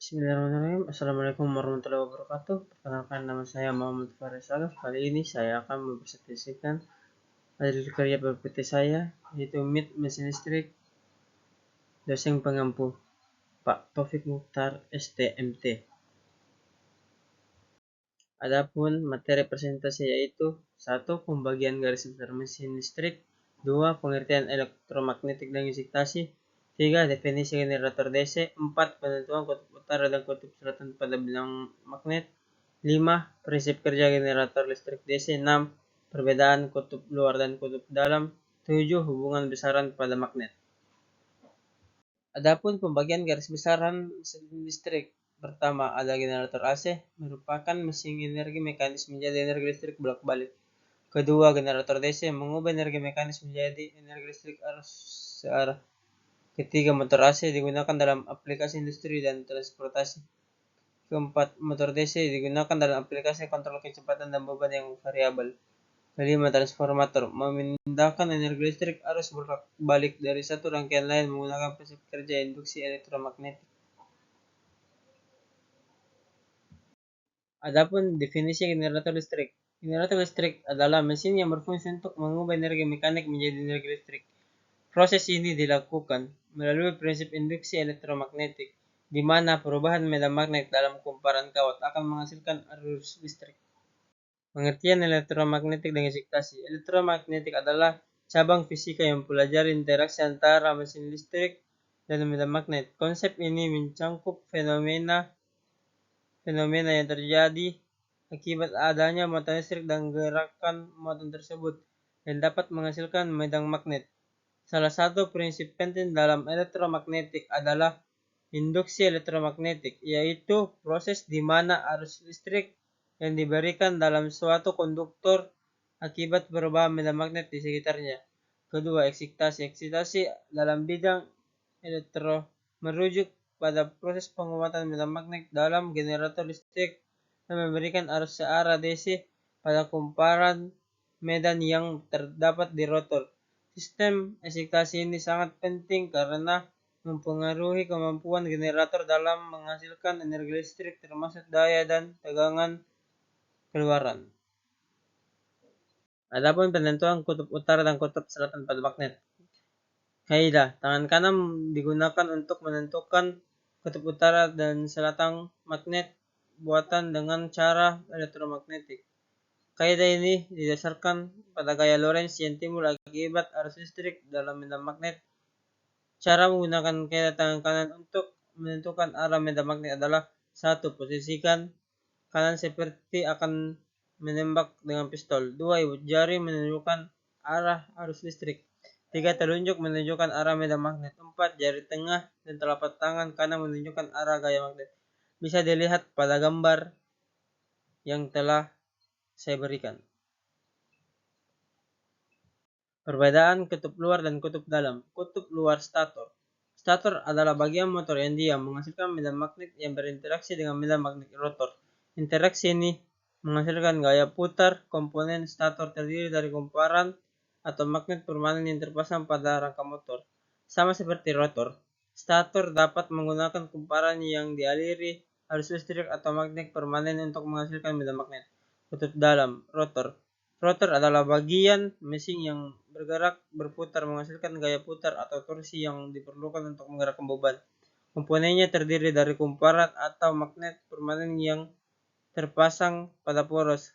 Bismillahirrahmanirrahim. Assalamualaikum warahmatullahi wabarakatuh. Perkenalkan, nama saya Muhammad Faris Alaf. Kali ini saya akan mempresentasikan hasil kerja PPT saya, yaitu MIT Mesin Listrik, dosen pengampu Pak Taufik Mukhtar STMT. Adapun materi presentasi yaitu 1. Pembagian garis besar mesin listrik, 2. Pengertian elektromagnetik dan excitasi, 3. Definisi generator DC, 4. Penentuan kutub utara dan kutub selatan pada bidang magnet, 5. Prinsip kerja generator listrik DC, 6. Perbedaan kutub luar dan kutub dalam, 7. Hubungan besaran pada magnet. Adapun pembagian garis besaran mesin listrik, pertama ada generator AC, merupakan mesin energi mekanis menjadi energi listrik bolak-balik. Kedua, generator DC mengubah energi mekanis menjadi energi listrik arus searah. Ketiga, motor AC digunakan dalam aplikasi industri dan transportasi. Keempat, motor DC digunakan dalam aplikasi kontrol kecepatan dan beban yang variabel. Kelima, transformator memindahkan energi listrik arus bolak-balik dari satu rangkaian lain menggunakan prinsip kerja induksi elektromagnetik. Adapun definisi generator listrik. Generator listrik adalah mesin yang berfungsi untuk mengubah energi mekanik menjadi energi listrik. Proses ini dilakukan melalui prinsip induksi elektromagnetik, di mana perubahan medan magnet dalam kumparan kawat akan menghasilkan arus listrik. Pengertian elektromagnetik dan excitasi. Elektromagnetik adalah cabang fisika yang mempelajari interaksi antara mesin listrik dan medan magnet. Konsep ini mencakup fenomena yang terjadi akibat adanya muatan listrik dan gerakan muatan tersebut yang dapat menghasilkan medan magnet. Salah satu prinsip penting dalam elektromagnetik adalah induksi elektromagnetik, yaitu proses di mana arus listrik yang diberikan dalam suatu konduktor akibat perubahan medan magnet di sekitarnya. Kedua, eksitasi. Eksitasi dalam bidang elektro merujuk pada proses penguatan medan magnet dalam generator listrik dan memberikan arus searah DC pada kumparan medan yang terdapat di rotor. Sistem eksitasi ini sangat penting karena mempengaruhi kemampuan generator dalam menghasilkan energi listrik termasuk daya dan tegangan keluaran. Adapun penentuan kutub utara dan kutub selatan pada magnet. Kaidah, tangan kanan digunakan untuk menentukan kutub utara dan selatan magnet buatan dengan cara elektromagnetik. Kaidah ini didasarkan pada gaya Lorentz yang timbul akibat arus listrik dalam medan magnet. Cara menggunakan kaidah tangan kanan untuk menentukan arah medan magnet adalah: 1. Posisikan kanan seperti akan menembak dengan pistol. 2. Ibu jari menunjukkan arah arus listrik. 3. Telunjuk menunjukkan arah medan magnet. 4. Jari tengah dan telapak tangan kanan menunjukkan arah gaya magnet. Bisa dilihat pada gambar yang telah saya berikan. Perbedaan kutub luar dan kutub dalam. Kutub luar stator. Stator adalah bagian motor yang diam menghasilkan medan magnet yang berinteraksi dengan medan magnet rotor. Interaksi ini menghasilkan gaya putar. Komponen stator terdiri dari kumparan atau magnet permanen yang terpasang pada rangka motor. Sama seperti rotor, stator dapat menggunakan kumparan yang dialiri arus listrik atau magnet permanen untuk menghasilkan medan magnet. Kutub dalam, rotor. Rotor adalah bagian mesin yang bergerak berputar menghasilkan gaya putar atau torsi yang diperlukan untuk menggerakkan beban. Komponennya terdiri dari kumparan atau magnet permanen yang terpasang pada poros.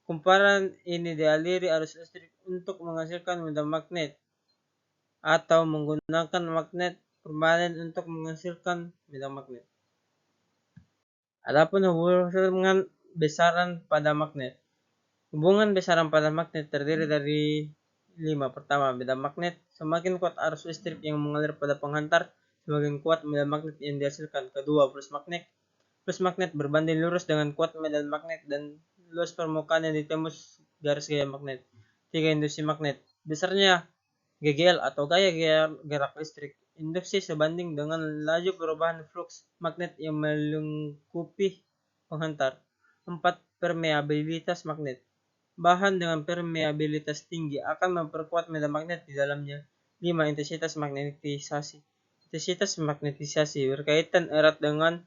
Kumparan ini dialiri arus listrik untuk menghasilkan medan magnet atau menggunakan magnet permanen untuk menghasilkan medan magnet. Adapun hubungan besaran pada magnet. Hubungan besaran pada magnet terdiri dari 5. Pertama, medan magnet. Semakin kuat arus listrik yang mengalir pada penghantar, semakin kuat medan magnet yang dihasilkan. Kedua, flux magnet. Flux magnet berbanding lurus dengan kuat medan magnet dan luas permukaan yang ditembus garis gaya magnet. 3. Induksi magnet. Besarnya GGL atau gaya gerak listrik induksi sebanding dengan laju perubahan flux magnet yang melingkupi penghantar. 4. Permeabilitas magnet. Bahan dengan permeabilitas tinggi akan memperkuat medan magnet di dalamnya. 5. Intensitas magnetisasi. Intensitas magnetisasi berkaitan erat dengan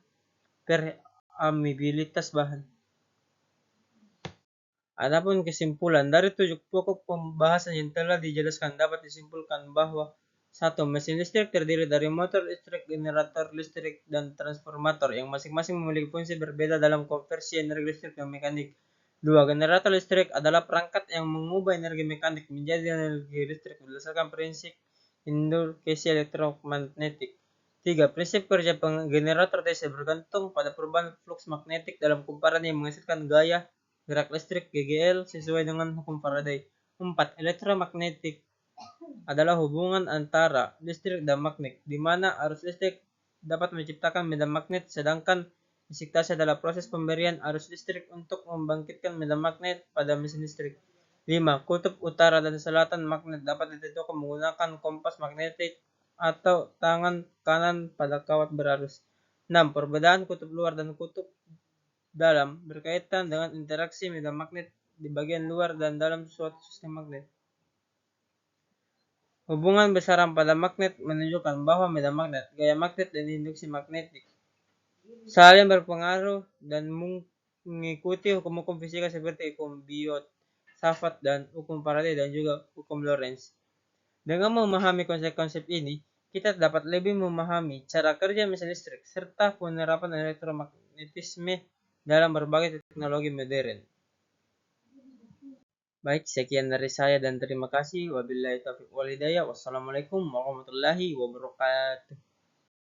permeabilitas bahan. Adapun kesimpulan dari 7 pokok pembahasan yang telah dijelaskan dapat disimpulkan bahwa 1. Mesin listrik terdiri dari motor listrik, generator listrik, dan transformator yang masing-masing memiliki fungsi berbeda dalam konversi energi listrik dan mekanik. 2. Generator listrik adalah perangkat yang mengubah energi mekanik menjadi energi listrik berdasarkan prinsip induksi elektromagnetik. 3. Prinsip kerja generator DC bergantung pada perubahan flux magnetik dalam kumparan yang menghasilkan gaya gerak listrik GGL sesuai dengan hukum Faraday. 4. Elektromagnetik adalah hubungan antara listrik dan magnet, di mana arus listrik dapat menciptakan medan magnet, sedangkan eksitasi adalah proses pemberian arus listrik untuk membangkitkan medan magnet pada mesin listrik. 5. Kutub utara dan selatan magnet dapat ditentukan menggunakan kompas magnetik atau tangan kanan pada kawat berarus. 6. Perbedaan kutub luar dan kutub dalam berkaitan dengan interaksi medan magnet di bagian luar dan dalam suatu sistem magnet. Hubungan besaran pada magnet menunjukkan bahwa medan magnet, gaya magnet, dan induksi magnetik saling berpengaruh dan mengikuti hukum-hukum fisika seperti hukum Biot-Savart dan hukum Faraday dan juga hukum Lorentz. Dengan memahami konsep-konsep ini, kita dapat lebih memahami cara kerja mesin listrik serta penerapan elektromagnetisme dalam berbagai teknologi modern. Baik, sekian dari saya dan terima kasih. Wabillahi taufiq wal hidayah. Wassalamualaikum warahmatullahi wabarakatuh.